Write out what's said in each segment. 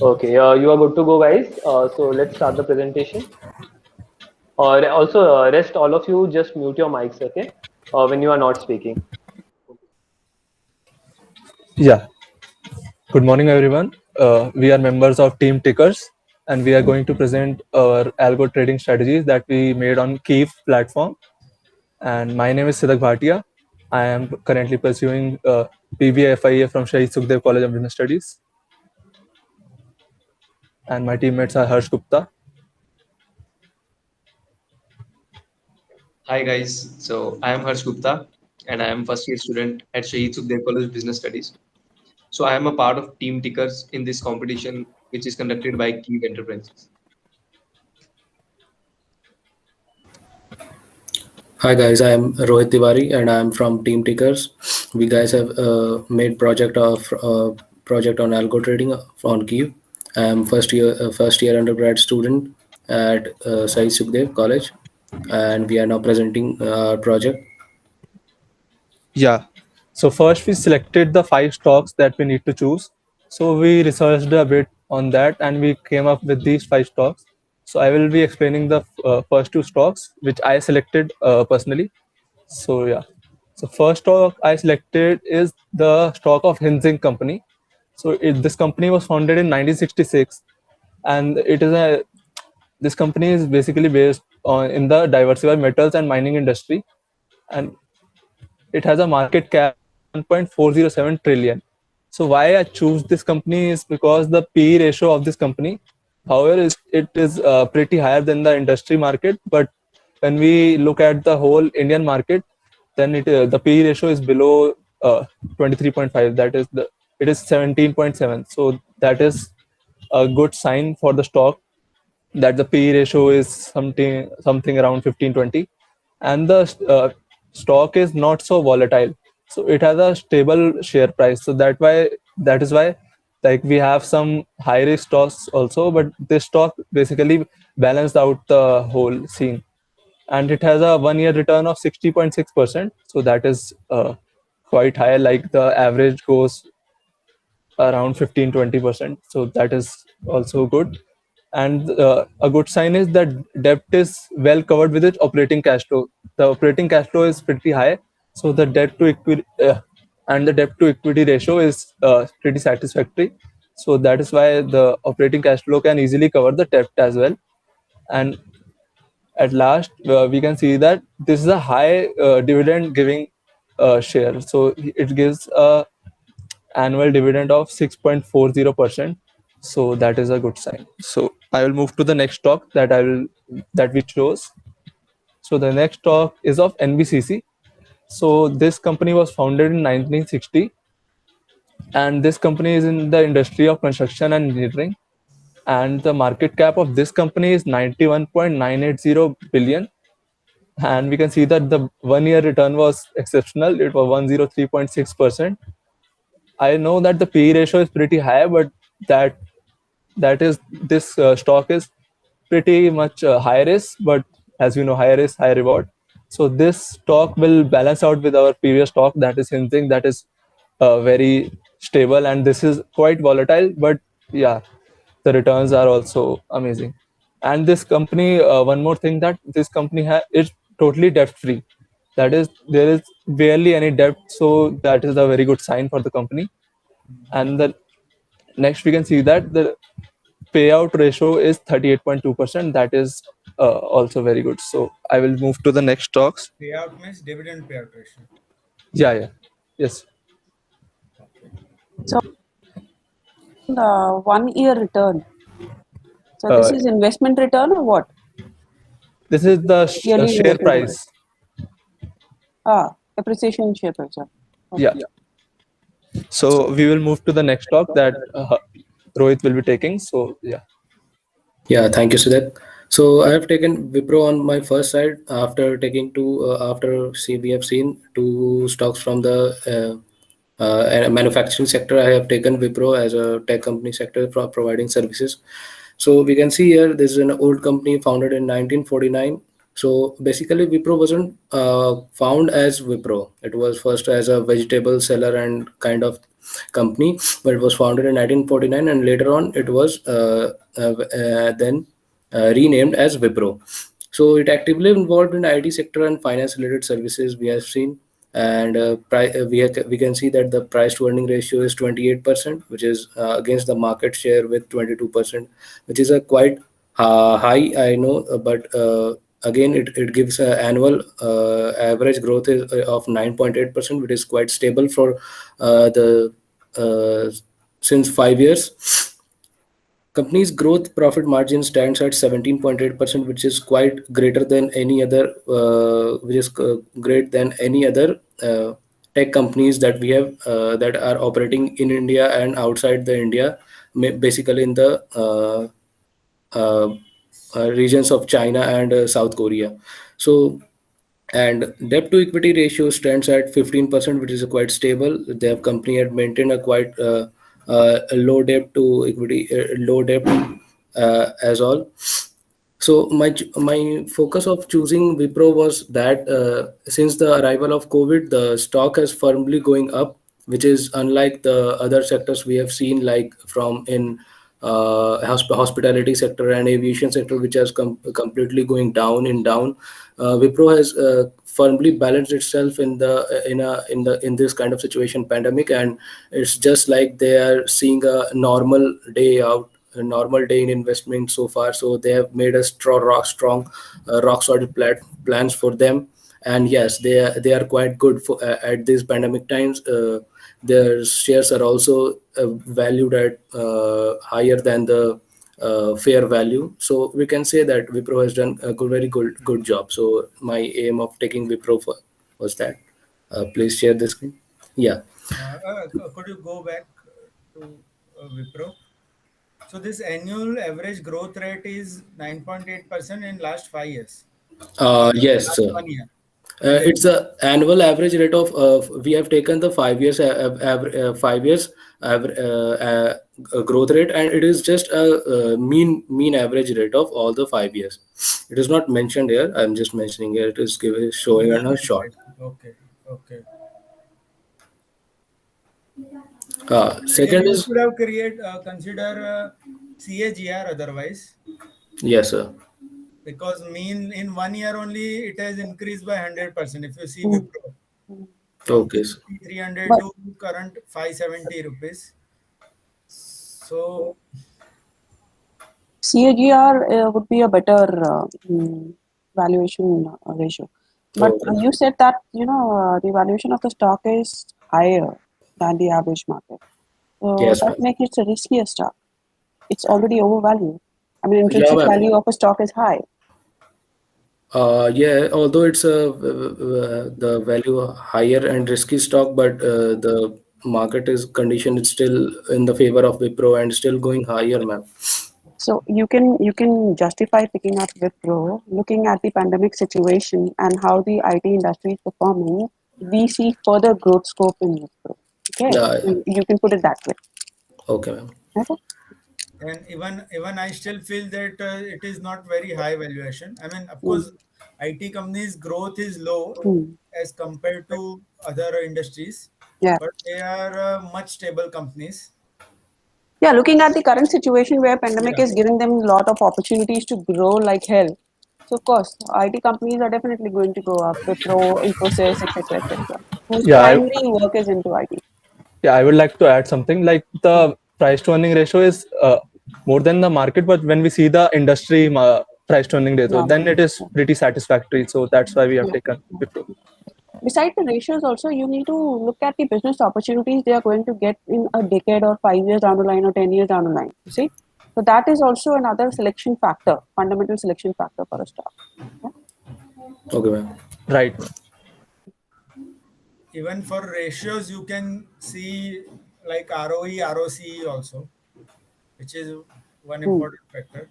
Okay, you are good to go, guys. So let's start the presentation. Or also, rest all of you, just mute your mics, okay? When you are not speaking. Yeah, good morning, everyone. We are members of Team Tickers, and we are going to present our algo trading strategies that we made on Keef platform. And my name is Siddhak Bhatia. I am currently pursuing PBA FIA from Shahid Sukhdev College of Business Studies, and my teammates are Harsh Gupta. Hi guys, so I am Harsh Gupta and I am first year student at Shahid Sukhdev College Business Studies. So I am a part of Team Tickers in this competition which is conducted by Keep Enterprises. Hi guys, I am Rohit Tiwari and I am from Team Tickers. We guys have made project on algo trading on Kiev. I am first year undergrad student at Sai Sukhdev College, and we are now presenting our project. Yeah. So first we selected the 5 stocks that we need to choose. So we researched a bit on that and we came up with these 5 stocks. So I will be explaining the first 2 stocks which I selected personally. So yeah. So first stock I selected is the stock of Hinsing Company. So this company was founded in 1966, and it is a this company is basically based on in the diversified metals and mining industry, and it has a market cap of 1.407 trillion. So why I choose this company is because the PE ratio of this company, however, it is pretty higher than the industry market. But when we look at the whole Indian market, then the PE ratio is below 23.5. That is it is 17.7. So that is a good sign for the stock that the PE ratio is something around 15-20, and the stock is not so volatile. So it has a stable share price. So that is why like we have some high risk stocks also, but this stock basically balanced out the whole scene. And it has a 1 year return of 60.6%. So that is quite high. Like the average goes around 15-20%. So that is also good. And a good sign is that debt is well covered with its operating cash flow. The operating cash flow is pretty high, so the debt to equity ratio is pretty satisfactory. So that is why the operating cash flow can easily cover the debt as well. And at last, we can see that this is a high dividend giving share. So it gives a annual dividend of 6.40%. So that is a good sign. So I will move to the next stock that we chose. So the next stock is of NBCC. So this company was founded in 1960, and this company is in the industry of construction and engineering. And the market cap of this company is 91.980 billion. And we can see that the 1 year return was exceptional. It was 103.6%. I know that the PE ratio is pretty high, but that that is this stock is pretty much high risk, but as you know, high risk, high reward. So this stock will balance out with our previous stock, that is Hinsing, that is very stable, and this is quite volatile. But yeah, the returns are also amazing. And this company, one more thing, that this company is totally debt free. That is, there is barely any debt, so that is a very good sign for the company. And the next we can see that the payout ratio is 38.2%. That is also very good. So I will move to the next stocks. Payout means dividend payout ratio. Yeah. Yes. So the 1 year return. So this is investment return or what? This is the Yearly share investment return. price. Appreciation share price. Okay. Yeah. So we will move to the next stock that Rohit will be taking. So yeah. Yeah, thank you, Siddharth. So I have taken Wipro on my first side after taking we have seen two stocks from the manufacturing sector. I have taken Wipro as a tech company sector for providing services. So we can see here this is an old company founded in 1949. So basically, Wipro wasn't found as Wipro. It was first as a vegetable seller and kind of company, but it was founded in 1949, and later on it was then renamed as Wipro. So it actively involved in IT sector and finance related services. We have seen, and we can see that the price to earning ratio is 28%, which is against the market share with 22%, which is a quite high, I know, but again it gives annual average growth is, of 9.8%, which is quite stable for the since 5 years. Company's growth profit margin stands at 17.8%, which is quite greater than any other, great than any other tech companies that we have that are operating in India and outside the India, basically in the uh, regions of China and South Korea. So, and debt to equity ratio stands at 15%, which is quite stable. The company had maintained a quite a low debt to equity, low debt as all. So my focus of choosing Wipro was that since the arrival of COVID, the stock has firmly going up, which is unlike the other sectors we have seen, like from in hospitality sector and aviation sector, which has completely going down and down. Wipro has firmly balanced itself in in this kind of situation, pandemic, and it's just like they are seeing a normal day out, a normal day in investment so far. So they have made a strong, rock solid plans for them. And yes, they are quite good for at these pandemic times. Their shares are also valued at higher than the fair value. So we can say that Wipro has done a very good job. So my aim of taking Wipro was that. Please share the screen. Yeah. Could you go back to Wipro? So this annual average growth rate is 9.8% in last 5 years. Yes, Last sir. 1 year. It's the annual average rate of we have taken the 5 years 5 years growth rate, and it is just a mean average rate of all the 5 years. It is not mentioned here. I'm just mentioning here. It is showing on a short. Okay. Okay. Second You is could have consider CAGR otherwise, yes, sir. because mean in 1 year only it has increased by 100%. If you see Mm. Wipro from Okay, sir. 300 But to current 570 rupees. So CAGR would be a better valuation ratio. But Okay. you said that the valuation of the stock is higher than the average market. So Yes, that ma'am. makes it a riskier stock. It's already overvalued. I mean, Yeah, intrinsic ma'am. value of a stock is high. Yeah, although it's the value higher and risky stock, but the market is condition is still in the favor of Wipro and still going higher, ma'am. So you can justify picking up Wipro, looking at the pandemic situation and how the IT industry is performing. We see further growth scope in Wipro. Okay, Yeah, you can put it that way. okay, ma'am. Okay. and even I still feel that it is not very high valuation. I mean, of Mm. course, IT companies' growth is low Mm. as compared to other industries, Yeah. but they are much stable companies. Yeah, looking at the current situation where pandemic Yeah. is giving them a lot of opportunities to grow like hell. So of course, IT companies are definitely going to go up. Wipro, Infosys, etc., etc., whose Yeah, primary work is into IT. I would like to add something. Like the price to earning ratio is more than the market, but when we see the industry price to earning ratio, then it Numbers. is pretty satisfactory. So that's why we have Yeah. taken Wipro. Besides the ratios, also you need to look at the business opportunities they are going to get in a decade or 5 years down the line or 10 years down the line. You see, so that is also another selection factor, fundamental selection factor for a stock. Yeah. Okay, ma'am. Right. Even for ratios, you can see like ROE, ROCE also, which is one Hmm. important factor.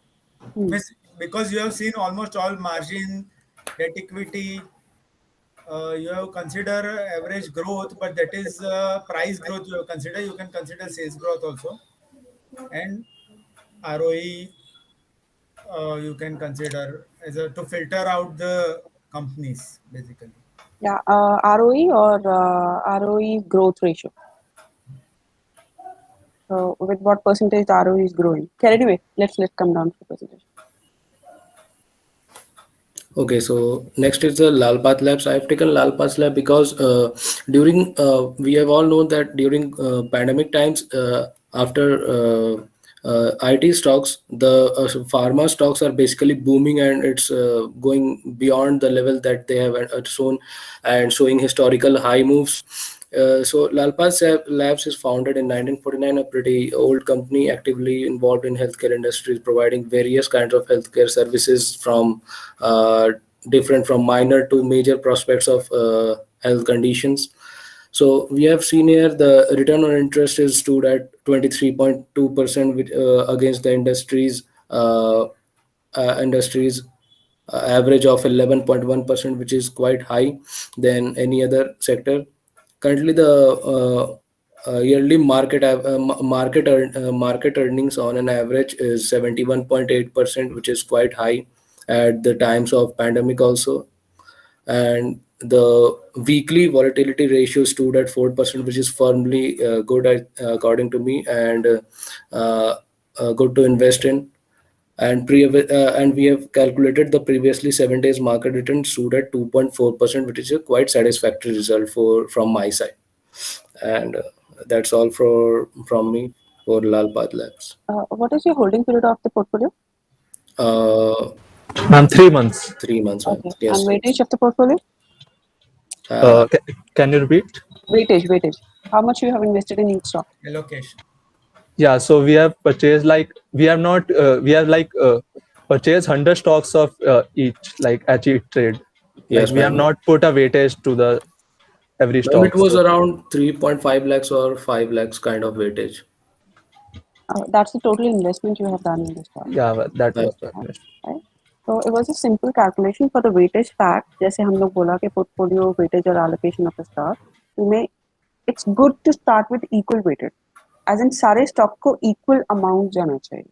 Hmm. Because you have seen almost all margin, debt equity, you have consider average growth, but that is price growth you have consider. You can consider sales growth also, and ROE you can consider as a to filter out the companies basically. Yeah, ROE or ROE growth ratio. So with what percentage the ROE is growing. Okay, anyway, let's come down to the presentation. Okay, so next is the Lalpath Labs. I have taken Lalpath Lab because during we have all known that during pandemic times, after IT stocks, the pharma stocks are basically booming, and it's going beyond the level that they have shown, and showing historical high moves. So Lalpath Labs is founded in 1949, a pretty old company actively involved in healthcare industries, providing various kinds of healthcare services from different from minor to major prospects of health conditions. So we have seen here the return on interest is stood at 23.2%, against the industries average of 11.1%, which is quite high than any other sector. Currently, the yearly market earnings on an average is 71.8%, which is quite high at the times of pandemic also. And the weekly volatility ratio stood at 4%, which is firmly good according to me, and good to invest in. And we have calculated the previously 7 days market return stood at 2.4%, which is a quite satisfactory result from my side. And that's all from me for Lalpath Labs. What is your holding period of the portfolio? Ma'am, 3 months. 3 months. Okay. Yes. And weightage of the portfolio? Can you repeat? Weightage. How much you have invested in each stock? Allocation. Yeah, so we have purchased purchased 100 stocks of each, like at each trade. Yes, Like we have ma'am. not put a weightage to the every Ma'am, stock. it was So, around 3.5 lakhs or 5 lakhs kind of weightage. That's the total investment you have done in the stock. yeah, that was the Right? So it was a simple calculation for the weightage fact. जैसे हम लोग बोला कि portfolio weightage or allocation of the stock, it's good to start with equal weighted. As in सारे stock को equal amount जाना चाहिए.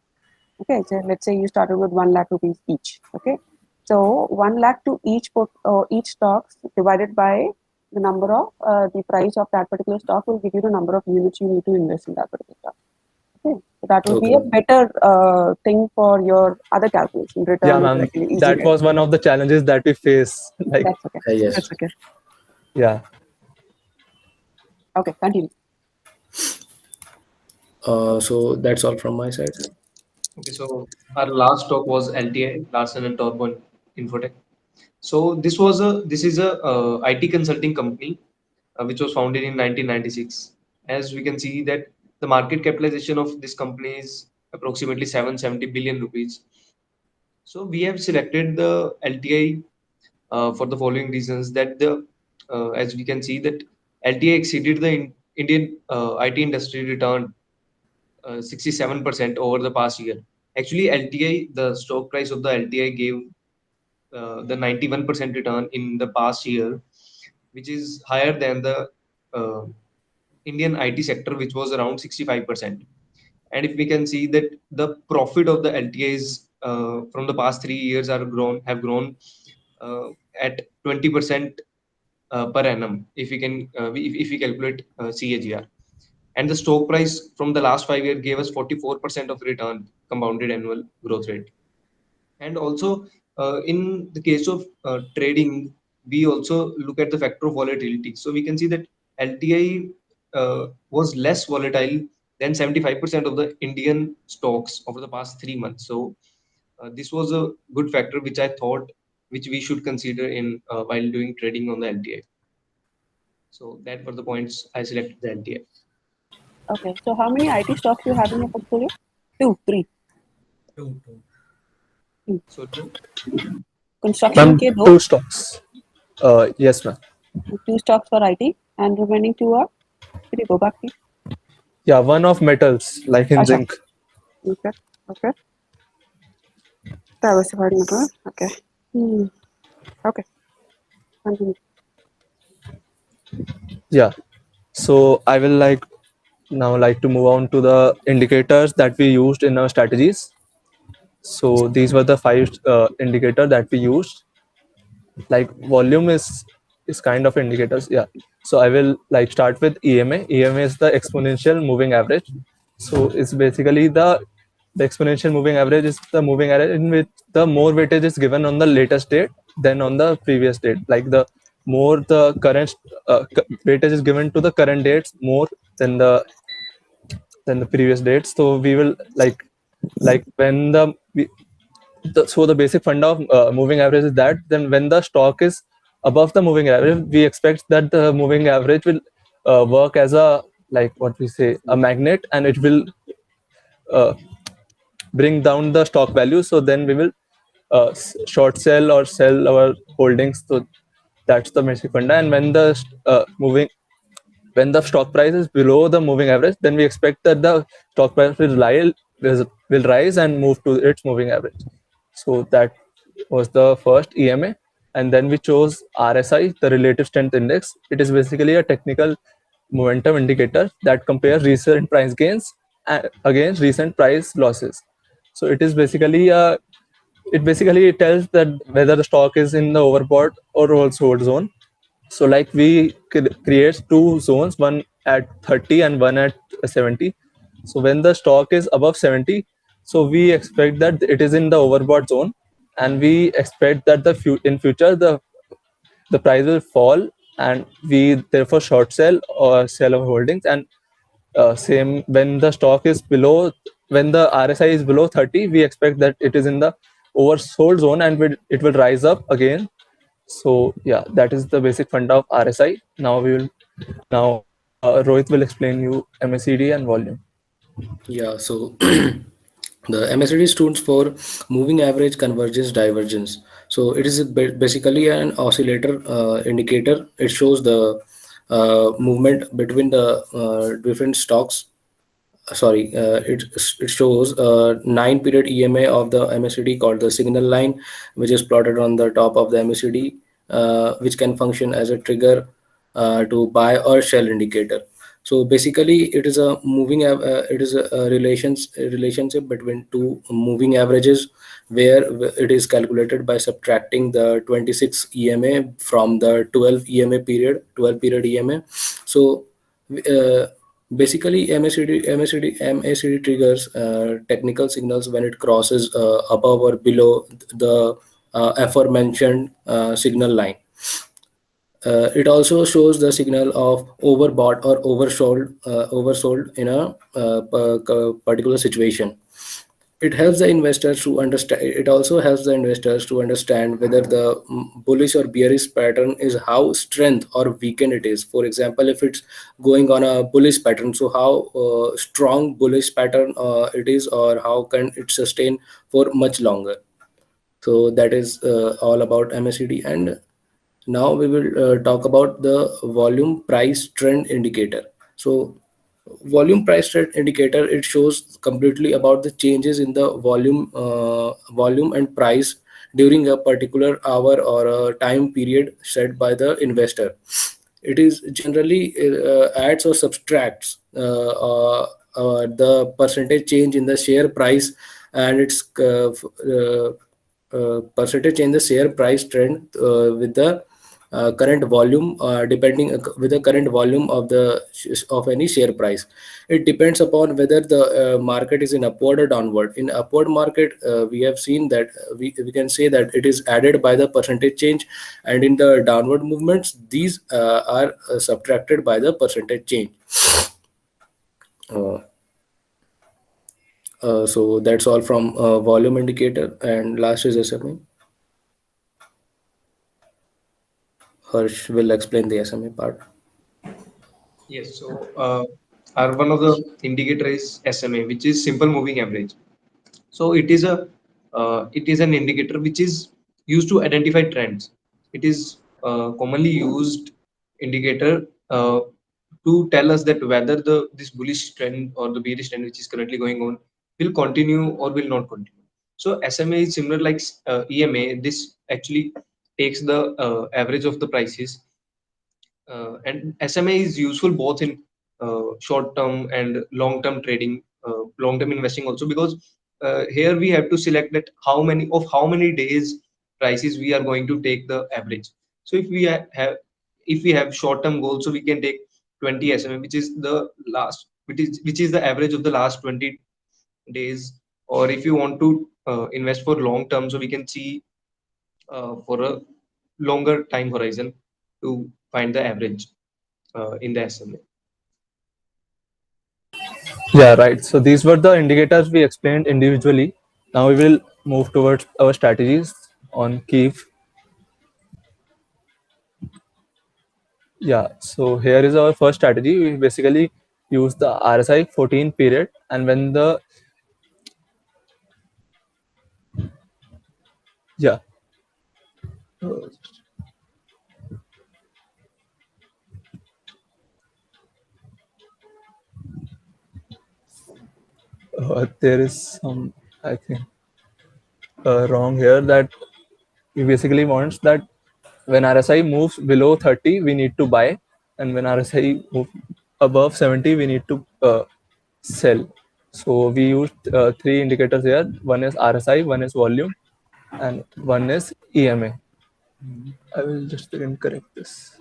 Okay, so let's say you started with 1 lakh rupees each. Okay, so 1 lakh to each stock divided by the number of the price of that particular stock will give you the number of units you need to invest in that particular stock. Okay, so that will be a better thing for your other calculation. Return yeah, is ma'am. actually easy That way. was one of the challenges that we face. Like, That's okay. Yes. That's okay. yeah. Okay, continue. So that's all from my side. Okay, so our last talk was LTI, Larsen and Torbonne Infotech. So this is a IT consulting company which was founded in 1996. As we can see that the market capitalization of this company is approximately 770 billion rupees. So we have selected the LTI for the following reasons that as we can see that LTI exceeded the Indian IT industry return 67% over the past year. Actually, LTI, the stock price of the LTI gave the 91% return in the past year, which is higher than the uh, Indian IT sector, which was around 65%. And if we can see that the profit of the LTIs from the past 3 years have grown uh, at 20% per annum. If we can, if we calculate CAGR, and the stock price from the last 5 years gave us 44% of return compounded annual growth rate. And also in the case of trading, we also look at the factor of volatility. So we can see that LTI was less volatile than 75% of the Indian stocks over the past 3 months. So this was a good factor which I thought which we should consider in while doing trading on the LTI. So that were the points I selected the LTI. Okay, so how many IT stocks you have in your portfolio? 2, 3. Two. So Construction Ma'am, के 2, 2 stocks. Yes, ma'am. 2 stocks for IT, and remaining 2 are. Can you go back, please? Yeah, one of metals, like in Acha. zinc. Okay. Diversified metal. Okay. Okay. Continue. Yeah. So I will like to move on to the indicators that we used in our strategies. So these were the 5 indicators that we used. Like volume is kind of indicators. Yeah. So I will like start with EMA. EMA is the exponential moving average. So it's basically the exponential moving average is the moving average in which the more weightage is given on the latest date than on the previous date. Like the more the current weightage is given to the current dates more than the previous dates. So we will like when so the basic funda of moving average is that then when the stock is above the moving average, we expect that the moving average will work as a, like what we say, a magnet, and it will uh, bring down the stock value. So then we will short sell or sell our holdings. So that's the basic funda. And when the stock price is below the moving average, then we expect that the stock price will rise and move to its moving average. So that was the first EMA. And then we chose RSI, the relative strength index. It is basically a technical momentum indicator that compares recent price gains against recent price losses. So it basically tells that whether the stock is in the overbought or oversold zone. So like we could create two zones, one at 30 and one at 70. So when the stock is above 70, so we expect that it is in the overbought zone, and we expect that in future the price will fall, and we therefore short sell or sell our holdings. And same when the stock is below, when the RSI is below 30, we expect that it is in the oversold zone, and it will rise up again. So yeah, that is the basic funda of RSI. Now Rohit will explain you MACD and volume. Yeah, so the MACD stands for moving average convergence divergence. So it is basically an oscillator indicator. It shows the movement between the different stocks. Sorry, it shows a 9-period EMA of the MACD called the signal line, which is plotted on the top of the MACD, which can function as a trigger to buy or sell indicator. So basically, it is a it is a relationship between two moving averages, where it is calculated by subtracting the 26 EMA from the 12 period EMA. So uh, basically, MACD triggers technical signals when it crosses above or below the aforementioned signal line. It also shows the signal of overbought or oversold in a particular situation. It helps the investors to understand. It also helps the investors to understand whether the bullish or bearish pattern is how strength or weakened it is. For example, if it's going on a bullish pattern, so how strong bullish pattern it is, or how can it sustain for much longer. So that is all about MACD. And now we will talk about the volume price trend indicator. So volume price trend indicator, it shows completely about the changes in the volume and price during a particular hour or a time period set by the investor. It is generally adds or subtracts the percentage change in the share price, and its percentage change the share price trend with the current volume, depending with the current volume of any share price. It depends upon whether the market is in upward or downward. In upward market, we have seen that we can say that it is added by the percentage change, and in the downward movements, these are subtracted by the percentage change. uh, so that's all from volume indicator, and last is SMA. Harsh will explain the SMA part. Yes, so our one of the indicator is SMA, which is simple moving average. So it is an indicator which is used to identify trends. It is commonly used indicator to tell us that whether this bullish trend or the bearish trend which is currently going on will continue or will not continue. So SMA is similar like EMA. This actually takes the average of the prices, and SMA is useful both in short term and long term trading, long term investing also, because here we have to select that how many days prices we are going to take the average. So if we have short term goals, so we can take 20 SMA, which is the last which is the average of the last 20 days. Or if you want to invest for long term, so we can see for a longer time horizon to find the average in the SMA. Yeah, right. So these were the indicators we explained individually. Now we will move towards our strategies on Kiev. Yeah, so here is our first strategy. We basically use the RSI 14 period, and when the yeah there is some, I think, wrong here, that we basically wants that when RSI moves below 30 we need to buy, and when RSI moves above 70 we need to sell. So we used three indicators here. One is RSI, one is volume, and one is EMA. I will just again correct this.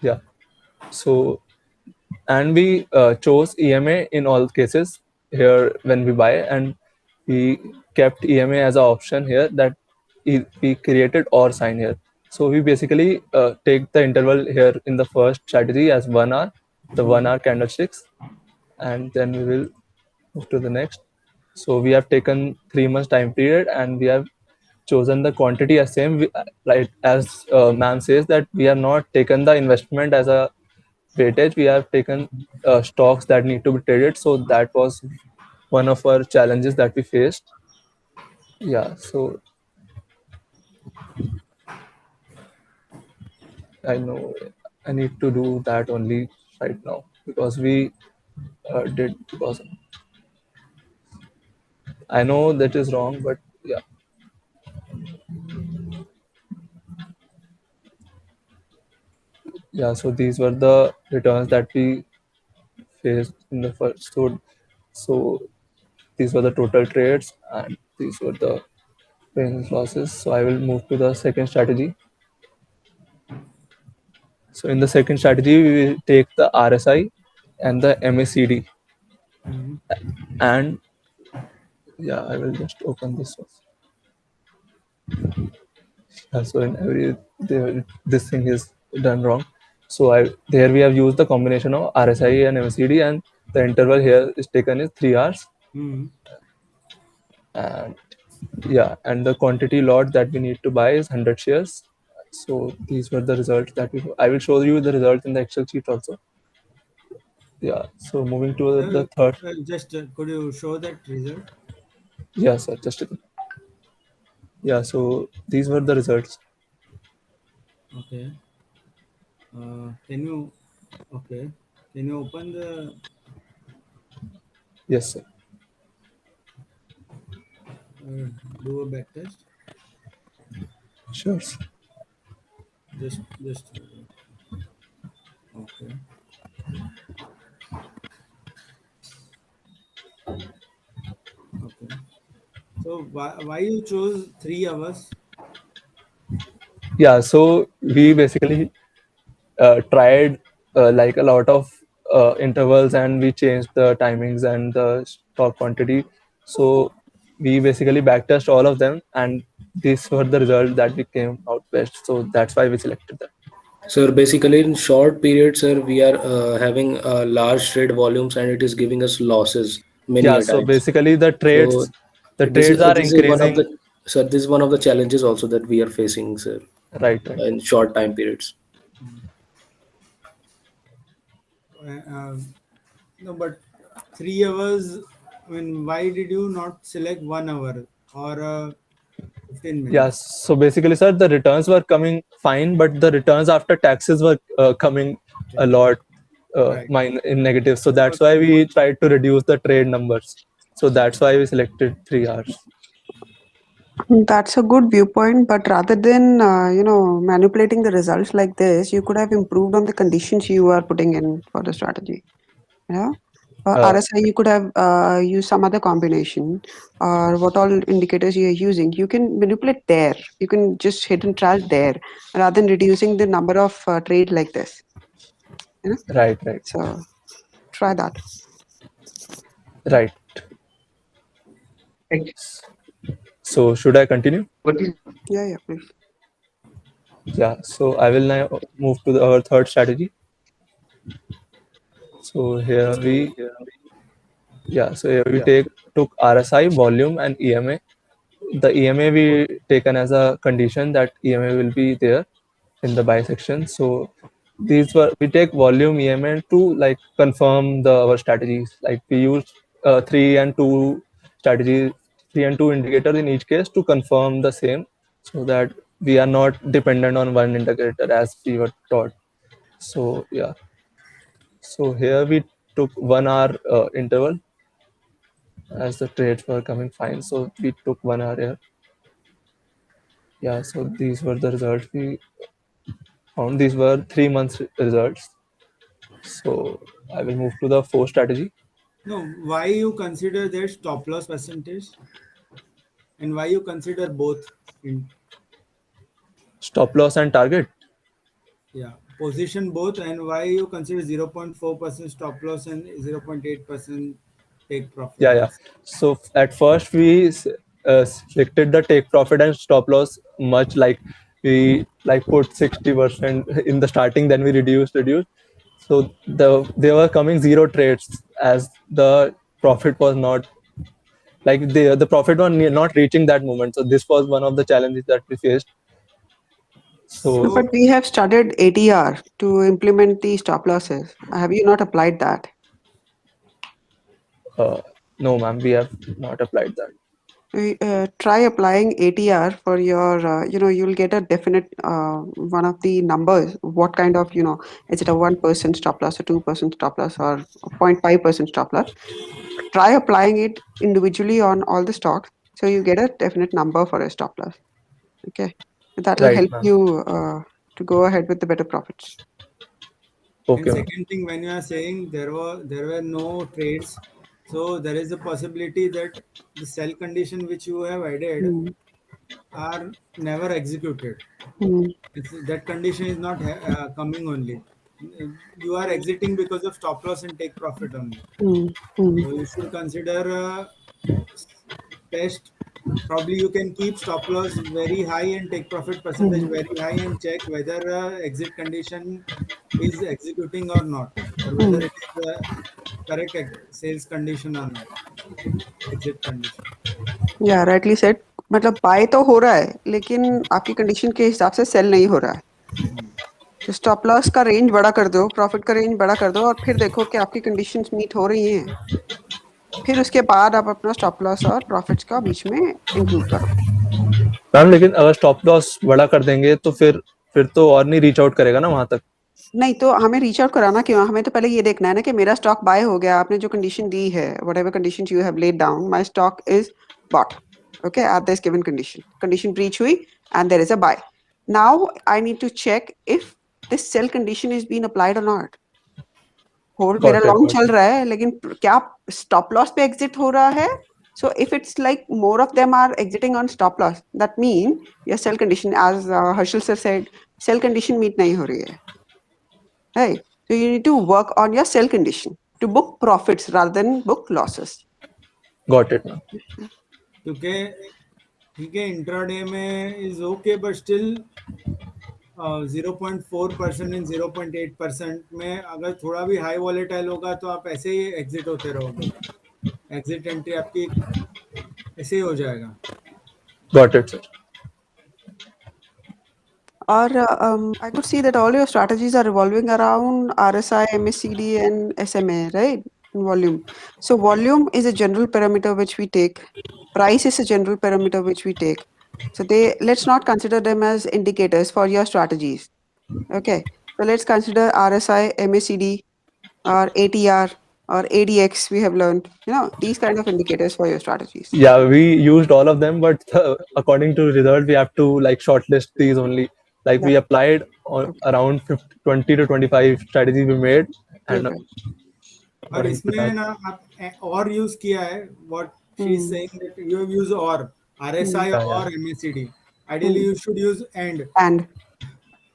Yeah. So, and we chose EMA in all cases here when we buy, and we kept EMA as an option here, that we created or sign here. So we basically take the interval here in the first strategy as 1 hour, the 1 hour candlesticks, and then we will move to the next. So we have taken 3 months time period, and we have chosen the quantity as same. Right, as ma'am says, that we have not taken the investment as a weightage. We have taken stocks that need to be traded. So that was one of our challenges that we faced. Yeah, so I know I need to do that only right now, because we did, because I know that is wrong, but yeah. Yeah, so these were the returns that we faced in the first. So these were the total trades, and these were the gains losses. So I will move to the second strategy. So in the second strategy, we will take the RSI and the MACD, and yeah, I will just open this one. Yeah, so in every this thing is done wrong. So there we have used the combination of RSI and MACD, and the interval here is taken is 3 hours. And yeah, and the quantity lot that we need to buy is 100 shares. So these were the results that I will show you the results in the Excel sheet also. Yeah, so moving to the third. Just could you show that result? Yeah, sir, just a minute. Yeah, so these were the results. Okay. Can you open the Yes, sir. do a back test? Sure, sir. Just okay. Okay. So why you chose 3 hours? Yeah, so we basically tried like a lot of intervals, and we changed the timings and the stock quantity. So we basically backtest all of them, and these were the results that we came out best. So that's why we selected them. Sir, basically in short periods, sir, we are having large trade volumes and it is giving us losses many Yeah, a so times. basically So the trades are this is one of increasing. the, sir, this is one of the challenges also that we are facing, sir, Right, right. in short time periods. No, but 3 hours. I mean, why did you not select 1 hour or 15 minutes? Yeah, so basically, sir, the returns were coming fine, but the returns after taxes were coming a lot Right. in negative. So that's why we tried to reduce the trade numbers. So that's why we selected 3 hours. That's a good viewpoint, but rather than manipulating the results like this, you could have improved on the conditions you are putting in for the strategy. Yeah. RSI, you could have used some other combination, or what all indicators you are using. You can manipulate there. You can just hit and track there, rather than reducing the number of trade like this. You know? Right. So try that. Right. Like, So should I continue? what is Yeah, please. Yeah. So I will now move to our third strategy. So here we took RSI, volume, and EMA. The EMA we taken as a condition that EMA will be there in the bisection. So we take volume EMA to like confirm our strategies. Like we used 3 and 2 strategies, 3 and 2 indicators in each case to confirm the same, so that we are not dependent on one indicator as we were taught. So yeah. So here we took 1 hour interval as the trades were coming fine. So we took 1 hour here. Yeah, so these were the results we found. These were 3 months results. So I will move to the fourth strategy. No, why you consider their stop loss percentage, and why you consider both in Stop loss and target. position both, and why you consider 0.4% stop loss and 0.8% take profit? Yeah. So at first we selected the take profit and stop loss much, like we like put 60% in the starting, then we reduced. So they were coming zero trades as the profit was not like the profit was not reaching that moment. So this was one of the challenges that we faced. So But we have studied ATR to implement the stop losses. Have you not applied that? no, ma'am, we have not applied that. Try applying ATR for your, you'll get a definite one of the numbers. What kind of, is it a 1% stop loss, a 2% stop loss, or 0.5% stop loss? Try applying it individually on all the stocks, so you get a definite number for a stop loss. Okay, that will Right, help ma'am. you to go ahead with the better profits. And Okay, ma'am. second thing, when you are saying there were no trades, so there is a possibility that the sell condition which you have added Mm. are never executed. Mm. That condition is not coming only. You are exiting because of stop loss and take profit only. Mm. Mm. So you should consider test. Probably you can keep stop loss very high and take profit percentage very high, and check whether exit condition is executing or not, or whether it is correct sales condition or not, exit condition. या rightly said, मतलब bye तो हो रहा है लेकिन आपकी condition के हिसाब से सेल नहीं हो रहा है, तो स्टॉप लॉस का रेंज बड़ा कर दो, प्रॉफिट का रेंज बड़ा कर दो, और फिर देखो कि आपकी कंडीशंस मीट हो रही हैं, फिर उसके बाद आप अपना स्टॉप लॉस और प्रॉफिट्स का बीच में इंक्लूड करो. मैम लेकिन अगर स्टॉप लॉस बड़ा कर देंगे तो फिर तो और नहीं रीच आउट करेगा ना वहां तक. नहीं तो हमें रीच आउट कराना क्यों, हमें तो पहले ये देखना है ना कि मेरा स्टॉक बाय हो गया, आपने जो कंडीशन दी है, whatever conditions you have laid down, my stock is bought, okay, at this given condition breach हुई and there is a buy. Now I need to check if this sell condition is been applied or not. Hold मेरा long चल रहा है लेकिन क्या stop loss पे exit हो रहा है? So if it's like more of them are exiting on stop loss, that mean your sell condition, as Harshal sir said, sell condition meet nahi ho rahi hai. Right. So you need to work on your sell condition to book profits rather than book losses. Got it, ma'am. क्योंकि ठीक है intraday में is okay, but still 0.4% and 0.8% में अगर थोड़ा भी high volatile होगा तो आप ऐसे ही एग्जिट होते रहोगे. एग्जिट एंट्री आपकी ऐसे ही हो जाएगा. Got it, sir. Or I could see that all your strategies are revolving around RSI, MACD, and SMA, right? In volume. So volume is a general parameter which we take. Price is a general parameter which we take. So let's not consider them as indicators for your strategies. Okay. So let's consider RSI, MACD, or ATR, or ADX. We have learned, these kind of indicators for your strategies. Yeah, we used all of them, but according to result, we have to like shortlist these only. Like we applied on around 20 to 25 strategies we made, and Okay. और according to इसमें that. ना आप और use किया है what she is saying that you have used or RSI Yeah, or yeah. MACD. Ideally, you should use and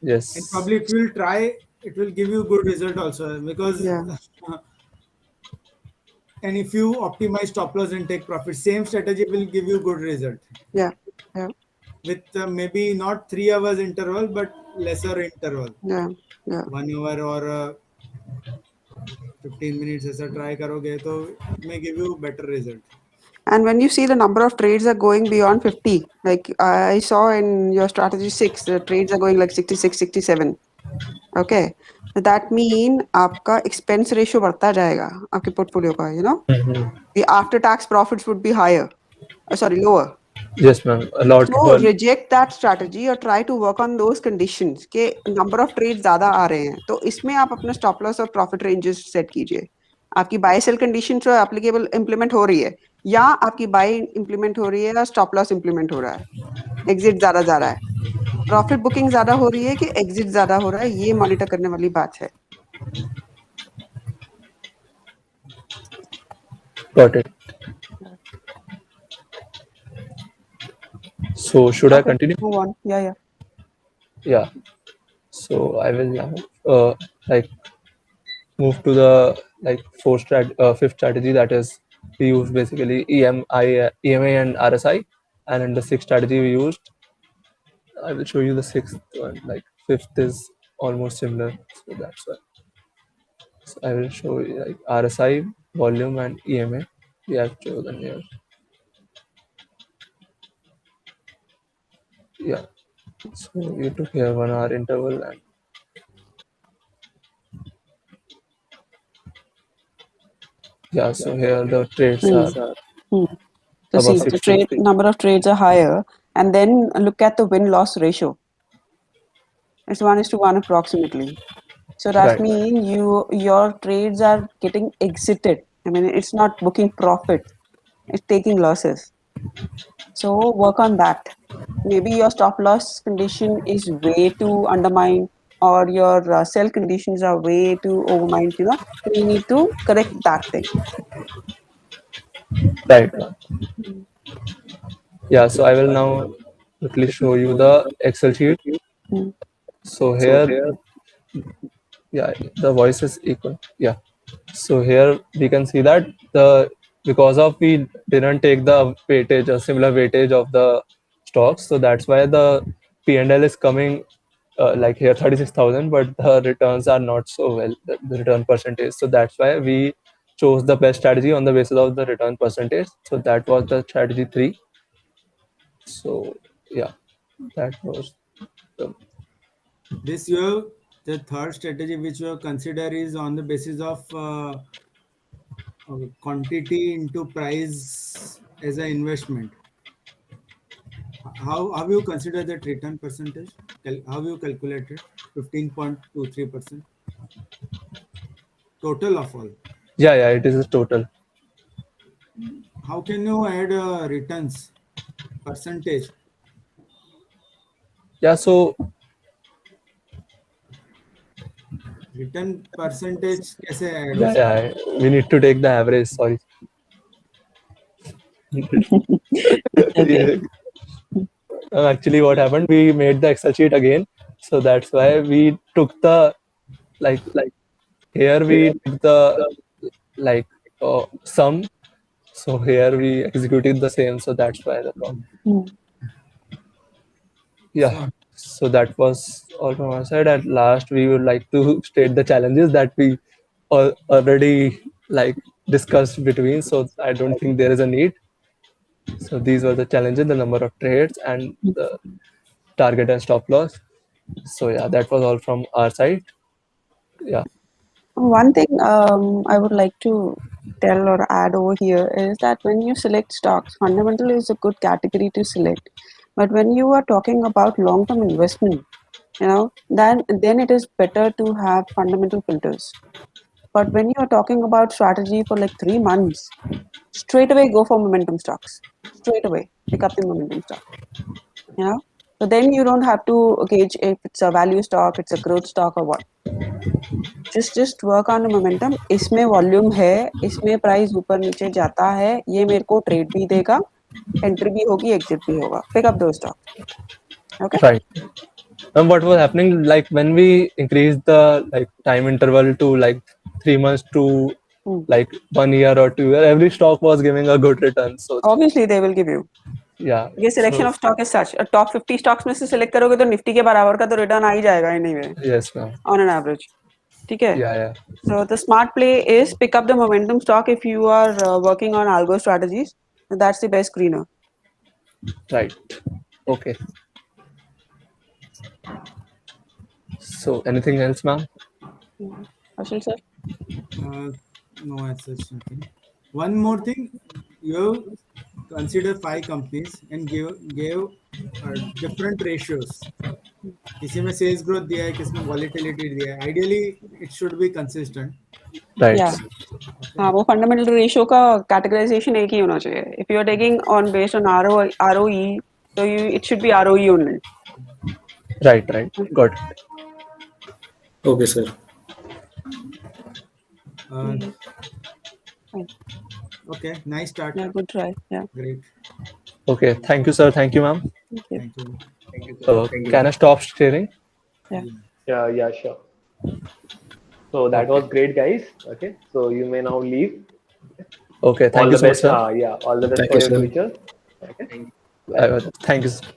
Yes. probably if you will try, it will give you good result also because Yeah. and if you optimize stop loss and take profit, same strategy will give you good result Yeah. Yeah. with maybe not 3 hours interval but lesser interval, Yeah. Yeah. 1 hour or 15 minutes ऐसा try करोगे तो it may give you better result. And when you see the number of trades are going beyond 50, like I saw in your strategy 6, the trades are going like 66, 67. Okay. So that mean आपका expense ratio बढ़ता जाएगा आपके portfolio का, you know. The after tax profits would be higher. Sorry, lower. Yes, ma'am. A lot. So reject that strategy or try to work on those conditions के number of trades ज़्यादा आ रहे हैं तो इसमें आप अपना stop loss और profit ranges set कीजिए. आपकी buy sell conditions जो applicable implement हो रही है या आपकी buy implement हो रही है या stop loss implement हो रहा है. Exit ज़्यादा जा रहा है. Profit booking ज़्यादा हो रही है कि exit ज़्यादा हो रहा है ये monitor करने वाली बात है. Got it. So should I Okay, continue? move on. Yeah. Yeah. So I will now like move to the like fifth strategy, that is we use basically EMA and RSI, and in the sixth strategy we used, I will show you the sixth one. Like fifth is almost similar, so that's why. So I will show you like RSI, volume, and EMA. We have chosen here. Yeah. So you took here 1 hour interval and yeah. So here the trades are So above see, the 60. number of trades are higher, and then look at the win-loss ratio. It's 1:1 approximately. So that Right. means your trades are getting exited. I mean, it's not booking profit; it's taking losses. So work on that. Maybe your stop loss condition is way too undermined, or your sell conditions are way too overmined. You know, so you need to correct that thing. Right. Yeah. So I will now quickly show you the Excel sheet. Mm. So here, yeah, the voice is equal. Yeah. So here we can see that because of we didn't take the weightage, a similar weightage of the stocks, so that's why the P&L is coming like here 36,000, but the returns are not so well, the return percentage. So that's why we chose the best strategy on the basis of the return percentage. So that was the strategy 3. So yeah, that was the, This you have the third strategy which you have consider is on the basis of quantity into price as an investment. How you consider that return percentage? How you calculate it? 15.23% total of all. yeah, it is a total. How can you add returns percentage? Yeah, so Return percentage कैसे add हो सकता है? yeah, we need to take the average. Sorry. Okay. Actually, what happened? We made the Excel sheet again, so that's why we took the like here we took the like sum. So here we executed the same. So that's why the problem. Mm. Yeah. So that was all from our side. At last, we would like to state the challenges that we already like discussed between. So I don't think there is a need. So these were the challenges: the number of trades and the target and stop loss. So yeah, that was all from our side. Yeah. One thing I would like to tell or add over here is that when you select stocks, fundamental is a good category to select. But when you are talking about long-term investment, then it is better to have fundamental filters. But when you are talking about strategy for like 3 months, straight away go for momentum stocks. Straight away pick up the momentum stock. You know, So then you don't have to gauge if it's a value stock, it's a growth stock or what. Just work on the momentum. इसमें volume है, इसमें price ऊपर नीचे जाता है, ये मेरे को trade भी देगा, entry भी होगी, exit भी होगा. Pick up those stocks. Okay. Right. And what was happening, like when we increased the like time interval to like 3 months to like 1 year or 2 year, every stock was giving a good return. So Obviously they will give you. yeah. ये selection of stock is such. Top 50 stocks में से select करोगे तो Nifty के बराबर का तो return आ ही जाएगा anyway. Yes, ma'am. On an average. ठीक है? Yeah. So the smart play is pick up the momentum stock if you are working on algo strategies. That's the best screener. Right. Okay. So anything else, ma'am? Ashil sir? No, as such nothing. One more thing, you consider 5 companies and give different ratios. किसी में sales growth दिया है, किसी में volatility दिया है. Ideally, it should be consistent. Right. Yeah. हाँ, वो fundamental ratio का categorization एक ही होना चाहिए. If you are taking on based on ROE, so it should be ROE only. Right. Got it. Okay, sir. Okay, nice start. Yeah, good try. Yeah. Great. Okay. Thank you, sir. Thank you, ma'am. Thank you. Thank you. Thank you. So Thank you. can I stop sharing? Yeah, sure. So that was great, guys. Okay, so you may now leave. Okay. All Thank you the so much, best. sir. Yeah, all the best Thank for you, your sir. future. Okay. Thank you, sir.